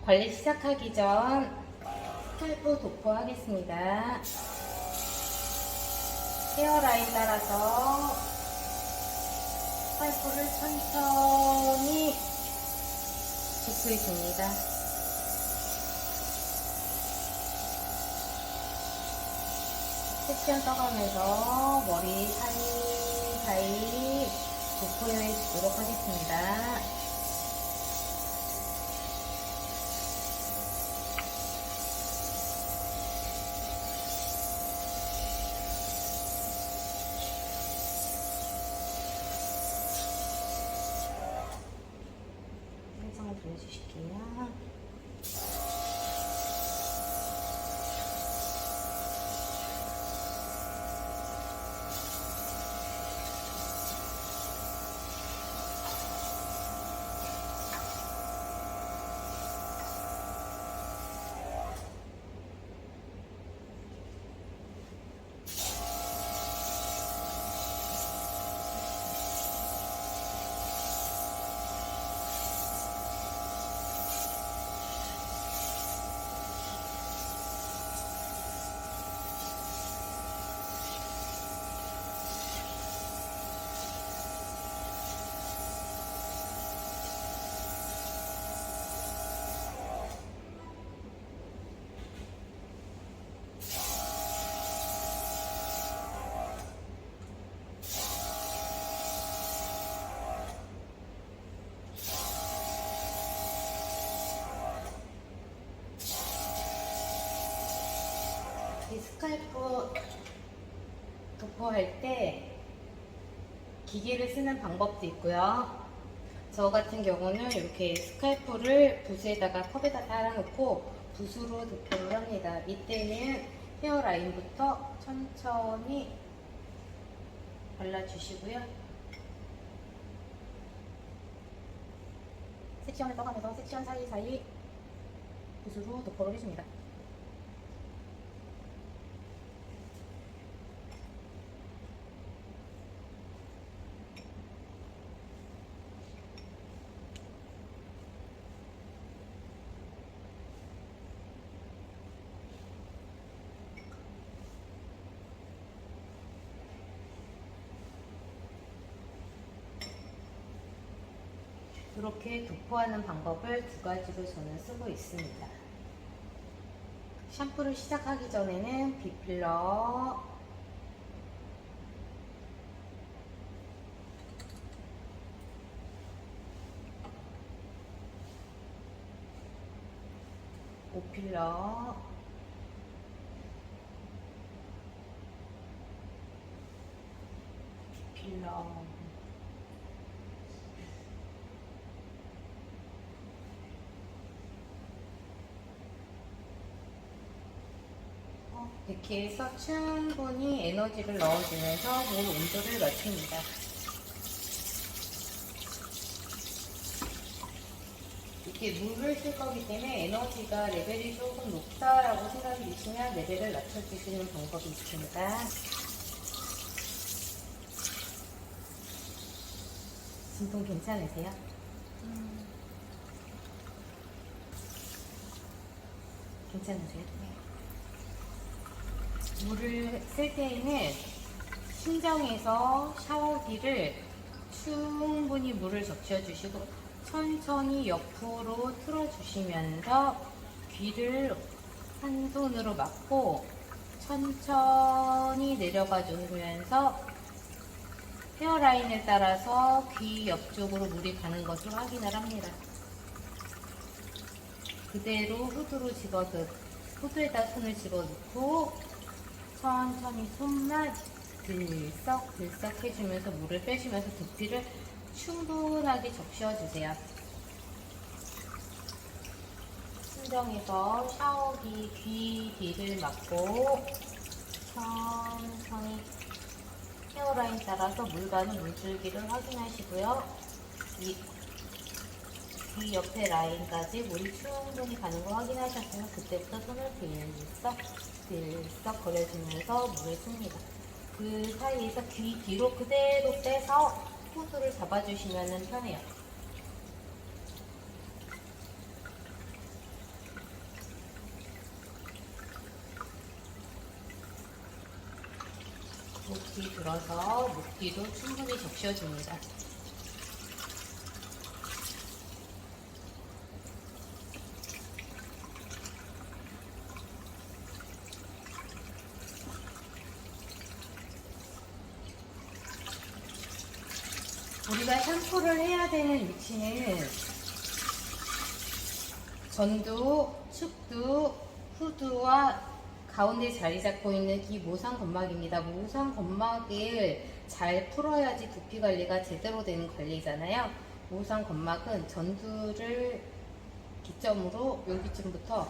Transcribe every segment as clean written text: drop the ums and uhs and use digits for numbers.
관리 시작하기 전 스칼프 도포하겠습니다. 헤어라인 따라서 스칼프를 천천히 도포해줍니다. 섹션 떠가면서 머리 사이사이 도포해 주도록 하겠습니다. 생성을 돌려주실게요. 이 스칼프 도포할 때 기계를 쓰는 방법도 있고요. 저 같은 경우는 이렇게 스칼프를 붓에다가 컵에다 따라놓고 붓으로 도포를 합니다. 이때는 헤어라인부터 천천히 발라주시고요. 섹션을 떠가면서 섹션 사이사이 붓으로 도포를 해줍니다. 이렇게 도포하는 방법을 두 가지로 저는 쓰고 있습니다. 샴푸를 시작하기 전에는 빗필러, 오필러, 빗필러, 이렇게 해서 충분히 에너지를 넣어주면서 물 온도를 맞춥니다. 이렇게 물을 쓸 거기 때문에 에너지가 레벨이 조금 높다라고 생각이 드시면 레벨을 낮춰주시는 방법이 있습니다. 진통 괜찮으세요? 괜찮으세요? 네. 물을 쓸 때에는 신정에서 샤워기를 충분히 물을 적셔주시고 천천히 옆으로 틀어주시면서 귀를 한 손으로 막고 천천히 내려가 주면서 헤어라인을 따라서 귀 옆쪽으로 물이 가는 것을 확인을 합니다. 그대로 후드에다 손을 집어넣고 천천히 손만 들썩들썩 해주면서 물을 빼주면서 두피를 충분하게 적셔주세요. 신정에서 샤워기 귀 뒤를 막고 천천히 헤어라인 따라서 물 가는 물줄기를 확인하시고요. 이 귀 옆에 라인까지 물이 충분히 가는 거 확인하셨으면 그때부터 손을 들썩 거려주면서 물을 씁니다. 그 사이에서 귀 뒤로 그대로 빼서 후드를 잡아주시면 편해요. 물기 들어서 물기도 충분히 적셔줍니다. 우리가 샴푸를 해야 되는 위치는 전두, 축두, 후두와 가운데 자리 잡고 있는 이 모상 점막입니다. 모상 점막을 잘 풀어야지 두피 관리가 제대로 되는 관리잖아요. 모상 점막은 전두를 기점으로 여기쯤부터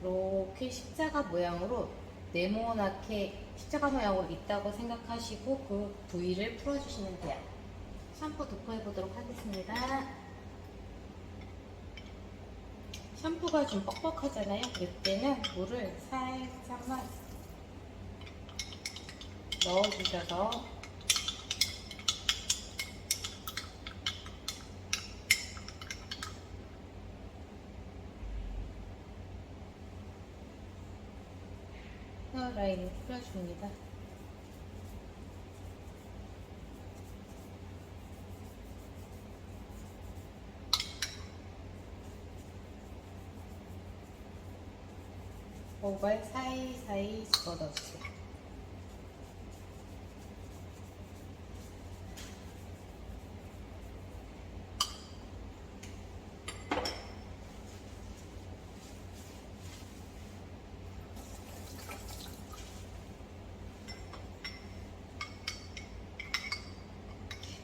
이렇게 십자가 모양으로 네모나게 십자가 모양으로 있다고 생각하시고 그 부위를 풀어주시면 돼요. 샴푸 도포해 보도록 하겠습니다. 샴푸가 좀 뻑뻑하잖아요. 이때는 물을 살짝만 넣어주셔서 헤어라인을 뿌려줍니다. 모발 사이사이 집어넣어주세요.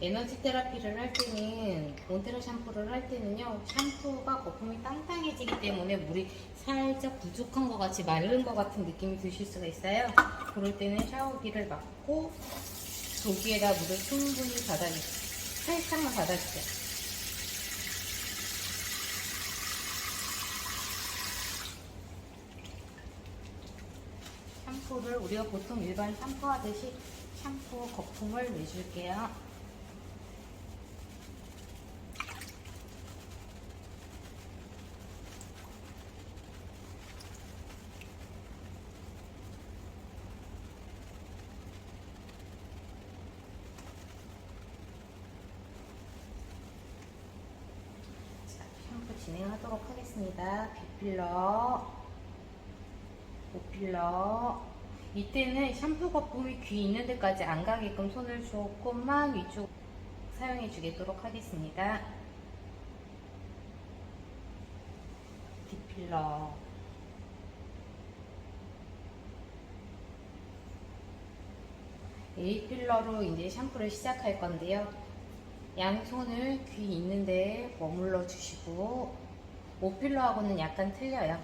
에너지 테라피를 할 때는 몬테라 샴푸를 할 때는요, 샴푸가 거품이 땅땅해지기 때문에 물이 살짝 부족한 것 같이 마른 것 같은 느낌이 드실 수가 있어요. 그럴 때는 샤워기를 막고 조기에다 물을 충분히 받아주세요. 살짝만 받아주세요. 샴푸를 우리가 보통 일반 샴푸 하듯이 샴푸 거품을 내줄게요. 진행하도록 하겠습니다. 빗필러, 오필러. 이때는 샴푸 거품이 귀 있는 데까지 안 가게끔 손을 조금만 위쪽 사용해 주도록 하겠습니다. 빗필러. A필러로 이제 샴푸를 시작할 건데요. 양손을 귀 있는데 머물러 주시고, 오필러하고는 약간 틀려요.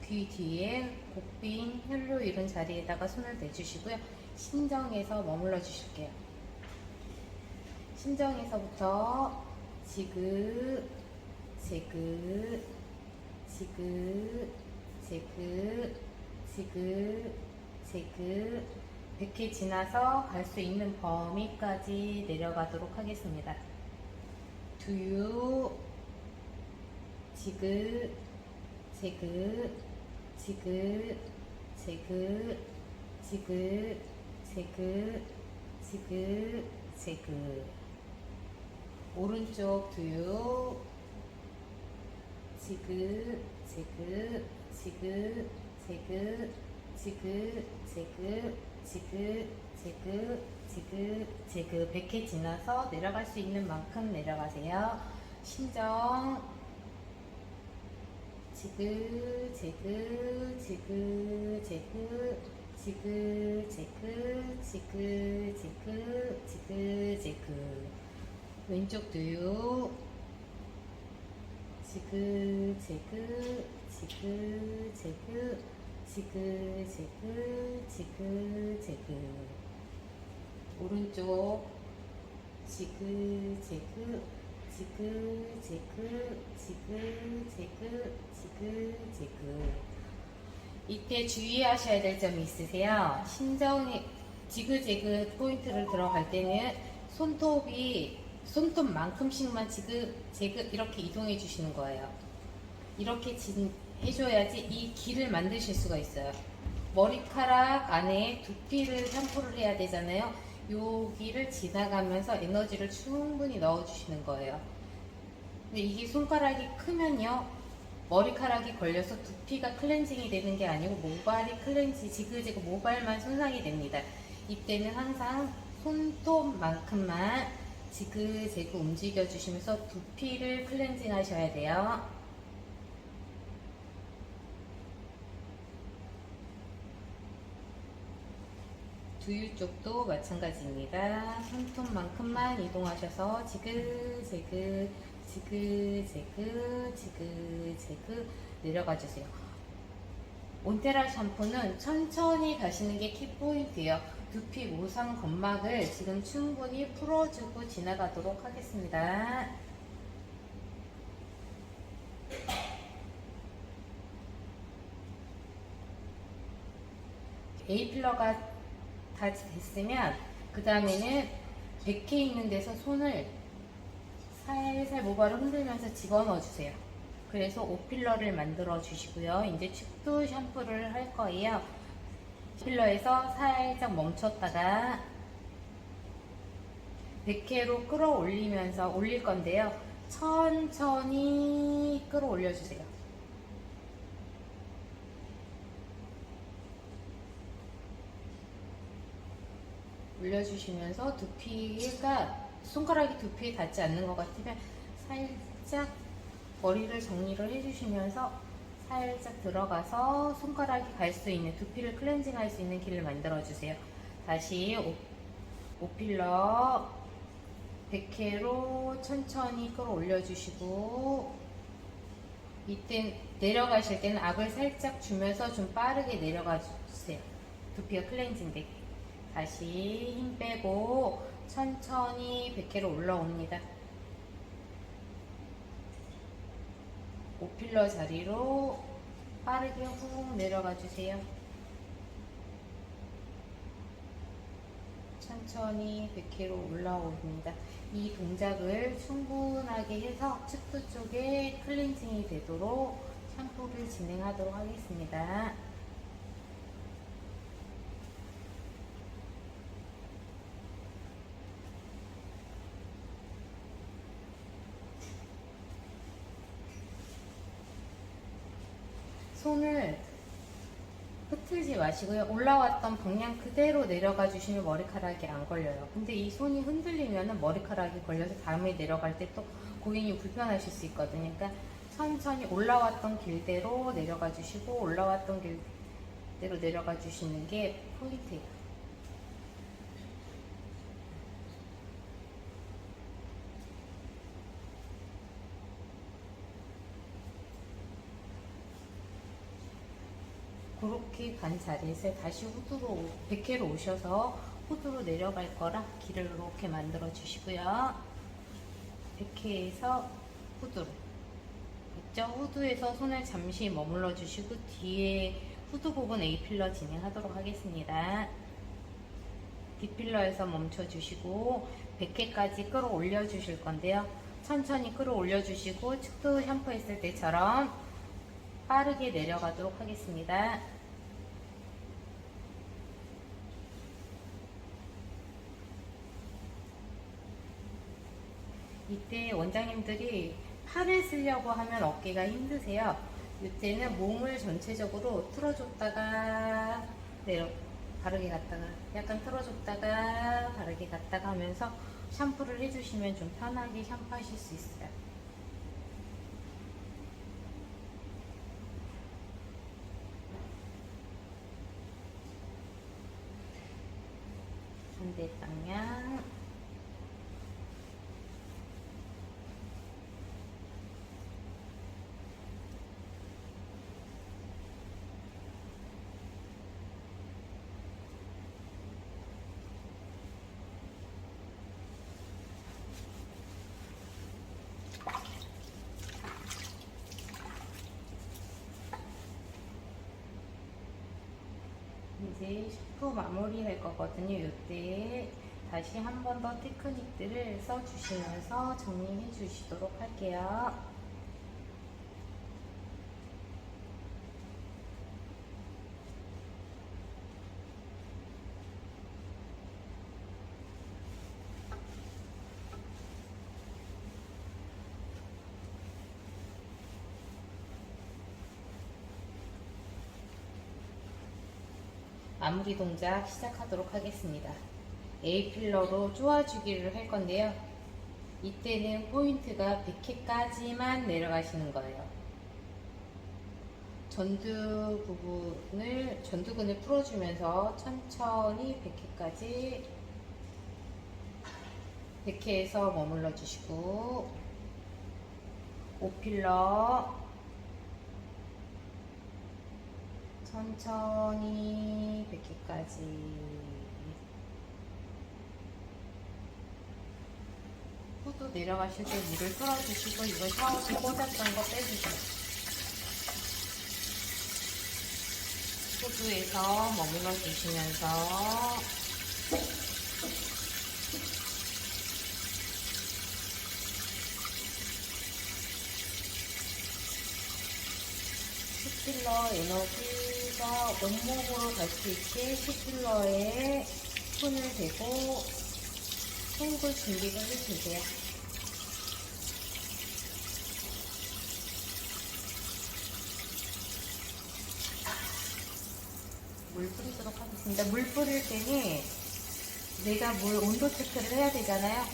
귀 뒤에 곡빈, 혈류 이런 자리에다가 손을 내주시고요. 신정에서 머물러 주실게요. 신정에서부터 지그, 제그, 지그, 제그, 지그, 제그, 100회 지나서 갈 수 있는 범위까지 내려가도록 하겠습니다. 두유, 지그, 제그, 지그, 제그, 지그, 제그, 지그, 제그. 오른쪽 두유, 지그, 제그, 지그, 제그, 지그, 제그, 지그, 제그, 지그, 제그. 100회 지나서 내려갈 수 있는 만큼 내려가세요. 신정, 지그, 제그, 지그, 제그, 지그, 제그, 지그, 제그, 지그, 제그. 왼쪽 두유, 지그, 제그, 지그, 제그, 지그, 제그, 지그, 제그. 오른쪽 지그, 제그, 지그, 제그, 지그, 제그, 지그, 제그. 이때 주의하셔야 될 점이 있으세요. 신정이 지그재그 포인트를 들어갈 때는 손톱만큼씩만 지그재그 이렇게 이동해 주시는 거예요. 이렇게 해줘야지 이 길을 만드실 수가 있어요. 머리카락 안에 두피를 샴푸를 해야 되잖아요. 여기를 지나가면서 에너지를 충분히 넣어주시는 거예요. 근데 이게 손가락이 크면요, 머리카락이 걸려서 두피가 클렌징이 되는 게 아니고 모발이 지그재그 모발만 손상이 됩니다. 이때는 항상 손톱만큼만 지그재그 움직여 주시면서 두피를 클렌징 하셔야 돼요. 두유 쪽도 마찬가지입니다. 손톱만큼만 이동하셔서 지그재그 내려가 주세요. 온테라 샴푸는 천천히 가시는 게 키포인트예요. 두피 모상 점막을 지금 충분히 풀어주고 지나가도록 하겠습니다. A필러가 다 됐으면 그 다음에는 백해 있는 데서 손을 살살 모발을 흔들면서 집어넣어 주세요. 그래서 O필러를 만들어 주시고요. 이제 축도 샴푸를 할 거예요. 필러에서 살짝 멈췄다가 백해로 끌어올리면서 올릴 건데요. 천천히 끌어올려 주세요. 올려주시면서 두피가 손가락이 두피에 닿지 않는 것 같으면 살짝 머리를 정리를 해주시면서 살짝 들어가서 손가락이 갈 수 있는, 두피를 클렌징 할 수 있는 길을 만들어 주세요. 다시 오필러 백회로 천천히 끌어올려 주시고, 이때 내려가실 때는 압을 살짝 주면서 좀 빠르게 내려가 주세요. 두피가 클렌징 되게. 다시 힘 빼고 천천히 백회로 올라옵니다. 오필러 자리로 빠르게 훅 내려가 주세요. 천천히 백회로 올라옵니다. 이 동작을 충분하게 해서 측두 쪽에 클렌징이 되도록 샴푸를 진행하도록 하겠습니다. 손을 흐트지 마시고요. 올라왔던 방향 그대로 내려가 주시면 머리카락이 안 걸려요. 근데 이 손이 흔들리면 머리카락이 걸려서 다음에 내려갈 때 또 고객님 불편하실 수 있거든요. 그러니까 천천히 올라왔던 길대로 내려가 주시고, 올라왔던 길대로 내려가 주시는 게 포인트예요. 그렇게 간 자리에서 다시 후드로, 백회로 오셔서 후드로 내려갈 거라 길을 이렇게 만들어 주시고요. 백회에서 후드로. 됐죠? 후드에서 손을 잠시 머물러 주시고 뒤에 후드 부분 A필러 진행하도록 하겠습니다. D필러에서 멈춰 주시고 백회까지 끌어올려 주실 건데요. 천천히 끌어올려 주시고 측도 샴푸 했을 때처럼 빠르게 내려가도록 하겠습니다. 이때 원장님들이 팔을 쓰려고 하면 어깨가 힘드세요. 이때는 몸을 전체적으로 틀어줬다가 바르게 갔다가, 약간 틀어줬다가 바르게 갔다가 하면서 샴푸를 해주시면 좀 편하게 샴푸하실 수 있어요. 반대 방향. 이제 샴푸 마무리 할 거거든요. 이때 다시 한 번 더 테크닉들을 써주시면서 정리해 주시도록 할게요. 마무리 동작 시작하도록 하겠습니다. A필러로 쪼아주기를 할 건데요. 이때는 포인트가 100회까지만 내려가시는 거예요. 전두근을 풀어주면서 천천히 100회에서 머물러 주시고, O필러 천천히 100회까지. 후두 내려가실 때 물을 틀어주시고, 이거 샤워기 꽂았던 거 빼주세요. 후두에서 머물러 주시면서 C필러 에너지가 원목으로 갈 수 있게 C필러에 손을 대고 헹굴 준비를 해주세요. 물 뿌리도록 하겠습니다. 물 뿌릴 때는 내가 물 온도 체크를 해야 되잖아요.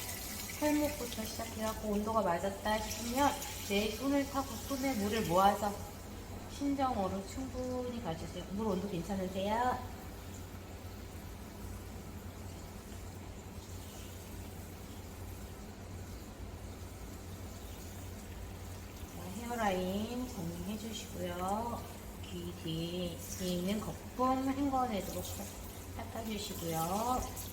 팔목부터 시작해갖고 온도가 맞았다 싶으면 내 손을 타고 손에 물을 모아서 신정으로 충분히 가주세요. 물 온도 괜찮으세요? 헤어라인 정리해 주시고요. 귀 뒤에 있는 거품 헹궈내도록 닦아주시고요.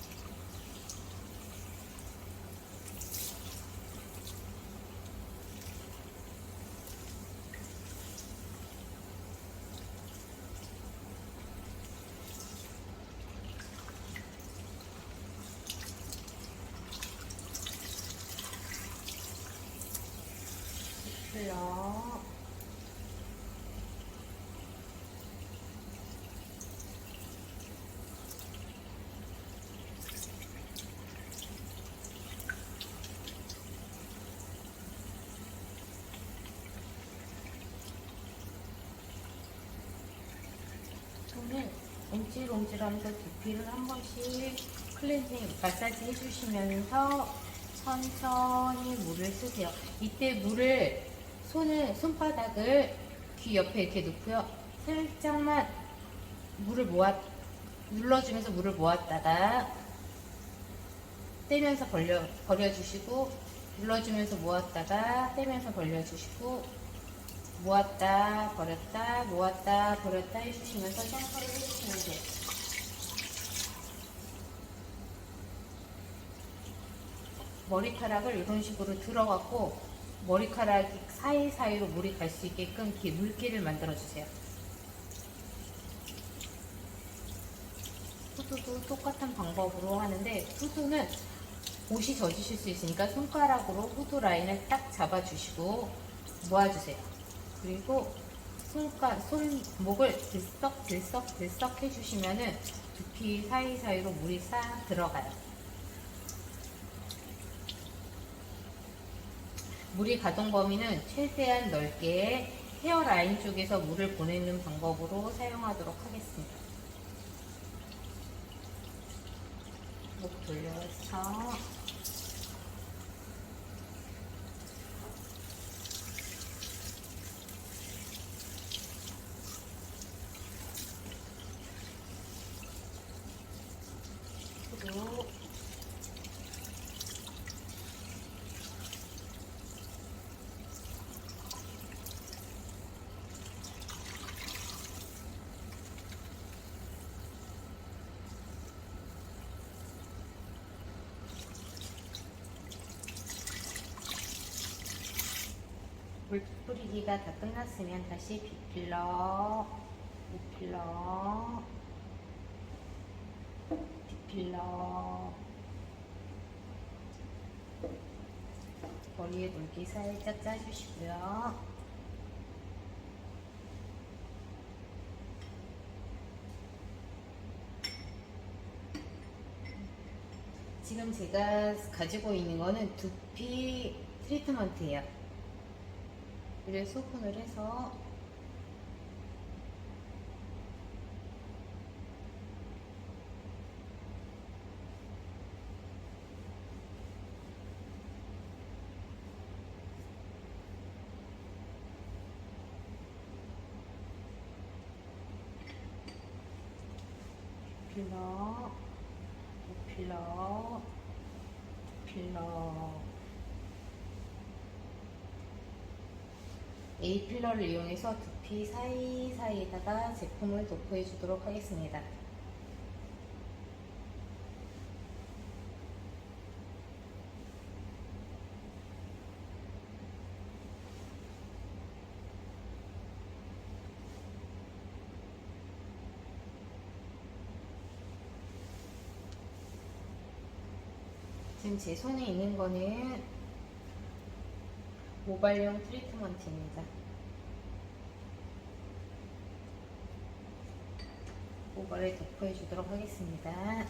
C필러 손을 움찔움찔하면서 두피를 한 번씩 클렌징 마사지 해주시면서 천천히 물을 쓰세요. 이때 물을 손바닥을 귀 옆에 이렇게 놓고요. 살짝만 물을 눌러주면서 물을 모았다가 떼면서 버려주시고, 눌러주면서 모았다가 떼면서 벌려주시고, 모았다 버렸다 모았다 버렸다 해주시면서 샴푸를 해주시면 돼요. 머리카락을 이런 식으로 들어갖고 머리카락 사이사이로 물이 갈 수 있게끔 이렇게 물기를 만들어주세요. 후두도 똑같은 방법으로 하는데, 후두는 옷이 젖으실 수 있으니까 손가락으로 후두 라인을 딱 잡아주시고 모아주세요. 그리고 손목을 들썩 해주시면은 두피 사이사이로 물이 싹 들어가요. 물이 가동 범위는 최대한 넓게 헤어라인 쪽에서 물을 보내는 방법으로 사용하도록 하겠습니다. 목 돌려서 그리고 물 뿌리기가 다 끝났으면 다시 B필러, O필러, D필러, 머리에 물기 살짝 짜주시고요. 지금 제가 가지고 있는 거는 두피 트리트먼트예요. 이를 소분을 해서 필러, 필러, 필러. A 필러를 이용해서 두피 사이사이에다가 제품을 도포해 주도록 하겠습니다. 지금 제 손에 있는 거는 모발용 트리트먼트입니다. 모발에 도포해 주도록 하겠습니다.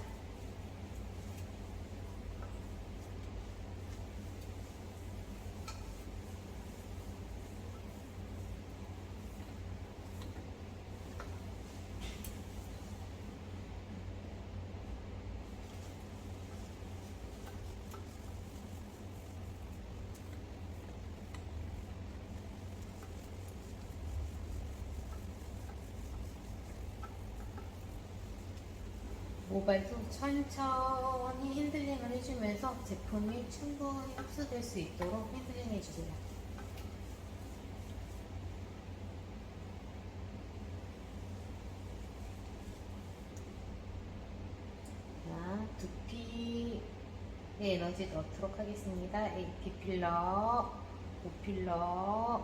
모발도 천천히 핸들링을 해주면서 제품이 충분히 흡수될 수 있도록 핸들링 해주세요. 자, 두피에 에너지 넣도록 하겠습니다. B필러, O필러,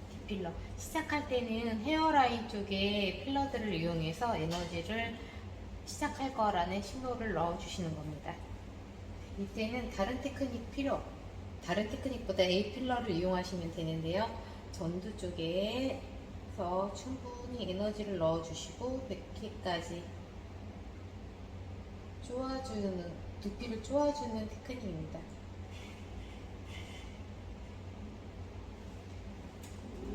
D필러. 시작할 때는 헤어라인 쪽에 필러들을 이용해서 에너지를 시작할 거라는 신호를 넣어주시는 겁니다. 이때는 다른 테크닉보다 A 필러를 이용하시면 되는데요. 전두 쪽에서 충분히 에너지를 넣어주시고 100회까지 두피를 쪼아주는 테크닉입니다.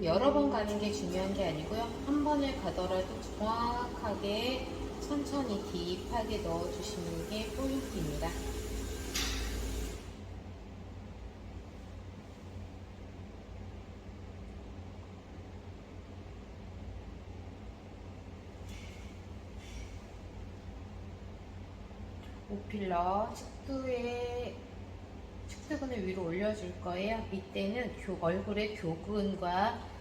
여러 번 가는 게 중요한 게 아니고요. 한 번을 가더라도 정확하게 천천히 딥하게 넣어주시는 게 포인트입니다. O필러 측두근을 위로 올려줄 거예요. 이때는 얼굴의 교근과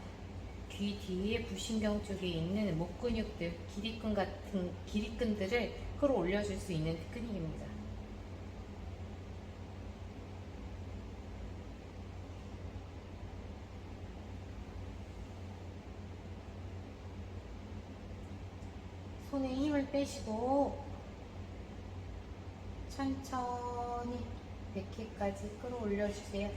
귀 뒤에 부신경 쪽에 있는 목 근육들, 기립근 같은 기립근들을 끌어올려줄 수 있는 테크닉입니다. 손에 힘을 빼시고 천천히 100회까지 끌어올려주세요.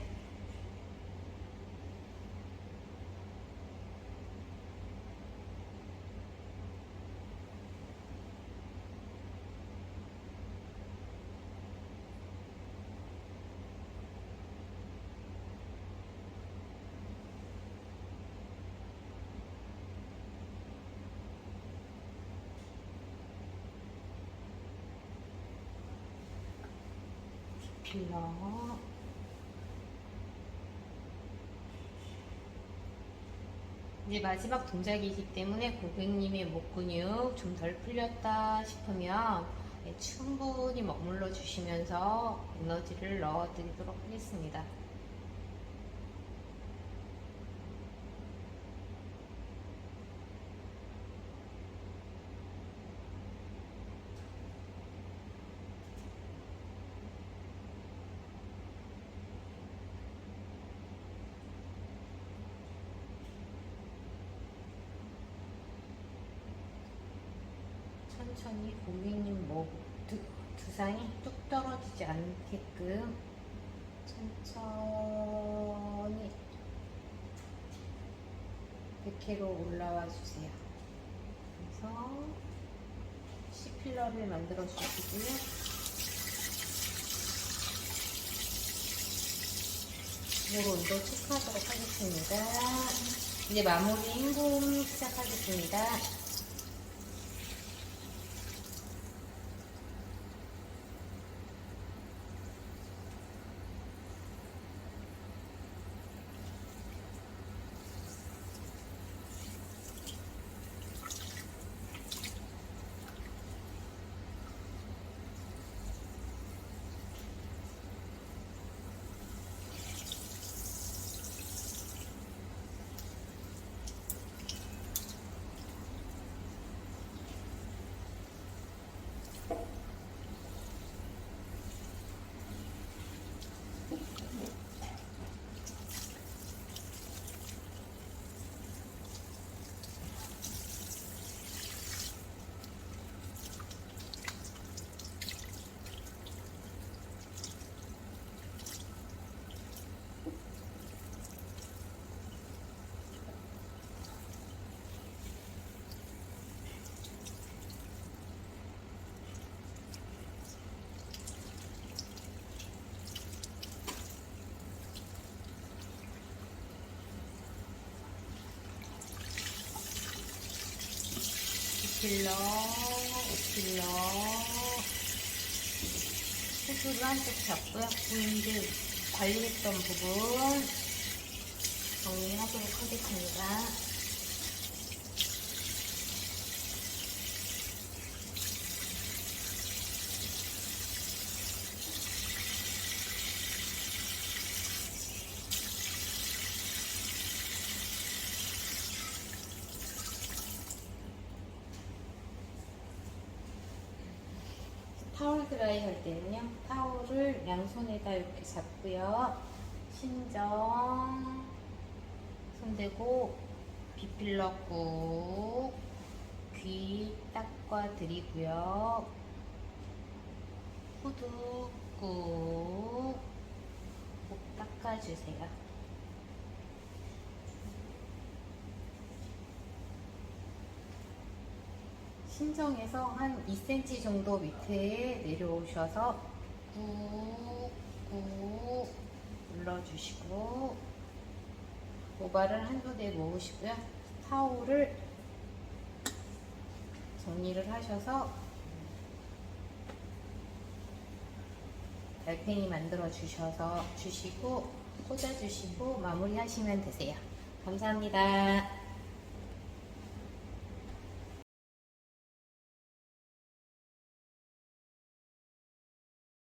필러. 이제 마지막 동작이기 때문에 고객님의 목 근육 좀 덜 풀렸다 싶으면 충분히 머물러 주시면서 에너지를 넣어 드리도록 하겠습니다. 천천히 고객님 두상이 뚝 떨어지지 않게끔 천천히 100회로 올라와 주세요. 그래서 C필러를 만들어 주시고요. 이거 온도 체크하도록 하겠습니다. 이제 마무리 헹굼 시작하겠습니다. 오필러, 오필러. 호수를 한쪽 잡고요. 이제 관리했던 부분 정리하도록 하겠습니다. 타월 드라이 할 때는요, 타월을 양손에다 이렇게 잡고요. 신정 손대고 비필러 꾹 귀 닦아 드리고요. 후드 꾹 닦아주세요. 신정에서 한 2cm 정도 밑에 내려오셔서 꾹꾹 눌러주시고 모발을 한 손에 모으시고요. 타올을 정리를 하셔서 달팽이 만들어 주시고 꽂아주시고 마무리 하시면 되세요. 감사합니다.